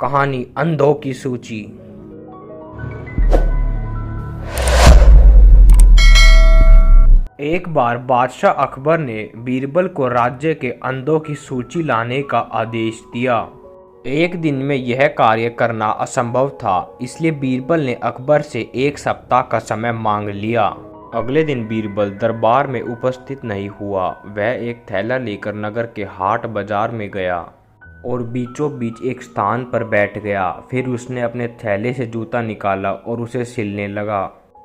कहानी अंधों की सूची। एक बार बादशाह अकबर ने बीरबल को राज्य के अंधों की सूची लाने का आदेश दिया। एक दिन में यह कार्य करना असंभव था, इसलिए बीरबल ने अकबर से एक सप्ताह का समय मांग लिया। अगले दिन बीरबल दरबार में उपस्थित नहीं हुआ। वह एक थैला लेकर नगर के हाट बाजार में गया और बीचों बीच एक स्थान पर बैठ गया। फिर उसने अपने थैले से जूता निकाला और उसे सिलने लगा।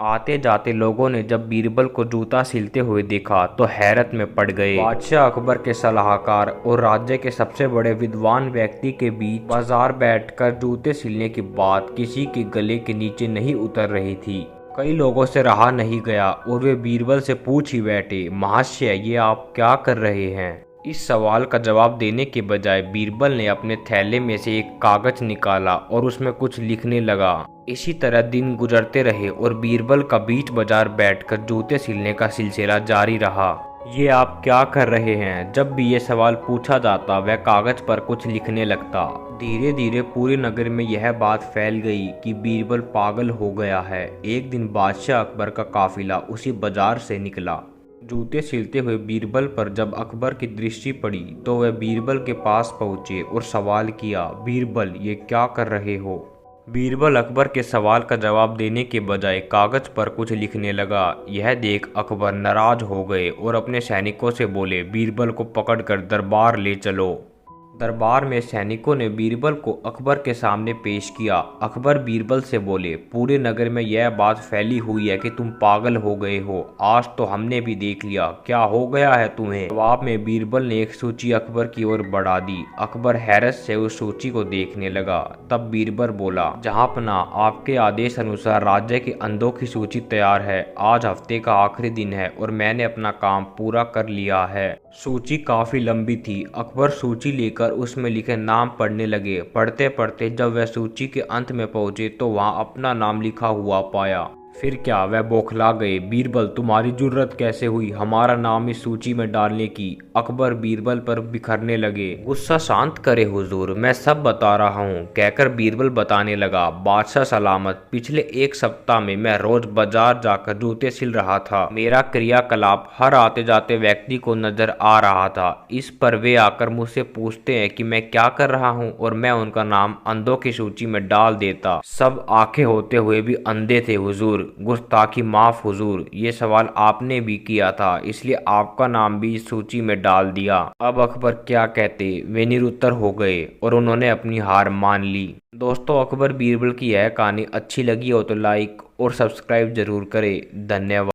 आते जाते लोगों ने जब बीरबल को जूता सिलते हुए देखा तो हैरत में पड़ गए। बादशाह अकबर के सलाहकार और राज्य के सबसे बड़े विद्वान व्यक्ति के बीच बाजार बैठकर जूते सिलने की बात किसी के गले के नीचे नहीं उतर रही थी। कई लोगों से रहा नहीं गया और वे बीरबल से पूछ ही बैठे, महाशय, ये आप क्या कर रहे हैं? इस सवाल का जवाब देने के बजाय बीरबल ने अपने थैले में से एक कागज निकाला और उसमें कुछ लिखने लगा। इसी तरह दिन गुजरते रहे और बीरबल का बीच बाजार बैठकर जूते सिलने का सिलसिला जारी रहा। ये आप क्या कर रहे हैं? जब भी ये सवाल पूछा जाता वह कागज पर कुछ लिखने लगता। धीरे धीरे पूरे नगर में यह बात फैल गई कि बीरबल पागल हो गया है। एक दिन बादशाह अकबर का काफिला उसी बाजार से निकला। जूते सिलते हुए बीरबल पर जब अकबर की दृष्टि पड़ी तो वह बीरबल के पास पहुंचे और सवाल किया, बीरबल, ये क्या कर रहे हो? बीरबल अकबर के सवाल का जवाब देने के बजाय कागज पर कुछ लिखने लगा। यह देख अकबर नाराज हो गए और अपने सैनिकों से बोले, बीरबल को पकड़कर दरबार ले चलो। दरबार में सैनिकों ने बीरबल को अकबर के सामने पेश किया। अकबर बीरबल से बोले, पूरे नगर में यह बात फैली हुई है कि तुम पागल हो गए हो। आज तो हमने भी देख लिया, क्या हो गया है तुम्हें? जवाब में बीरबल ने एक सूची अकबर की ओर बढ़ा दी। अकबर हैरत से उस सूची को देखने लगा। तब बीरबल बोला, जहांपना, आपके आदेश अनुसार राज्य के अंधों की सूची तैयार है। आज हफ्ते का आखिरी दिन है और मैंने अपना काम पूरा कर लिया है। सूची काफी लंबी थी। अकबर सूची लेकर उसमें लिखे नाम पढ़ने लगे। पढ़ते पढ़ते जब वह सूची के अंत में पहुंचे तो वहां अपना नाम लिखा हुआ पाया। फिर क्या वह बौखला गए। बीरबल, तुम्हारी जुर्रत कैसे हुई हमारा नाम इस सूची में डालने की? अकबर बीरबल पर बिखरने लगे। गुस्सा शांत करे हुजूर, मैं सब बता रहा हूँ, कहकर बीरबल बताने लगा। बादशाह सलामत, पिछले एक सप्ताह में मैं रोज बाजार जाकर जूते सिल रहा था। मेरा क्रियाकलाप हर आते जाते व्यक्ति को नजर आ रहा था। इस पर वे आकर मुझसे पूछते हैं कि मैं क्या कर रहा हूँ और मैं उनका नाम अंधों की सूची में डाल देता। सब आंखें होते हुए भी अंधे थे हुजूर। गुस्ताखी माफ हुजूर, ये सवाल आपने भी किया था, इसलिए आपका नाम भी इस सूची में डाल दिया। अब अकबर क्या कहते, वे निरुत्तर हो गए और उन्होंने अपनी हार मान ली। दोस्तों, अकबर बीरबल की यह कहानी अच्छी लगी हो तो लाइक और सब्सक्राइब जरूर करें। धन्यवाद।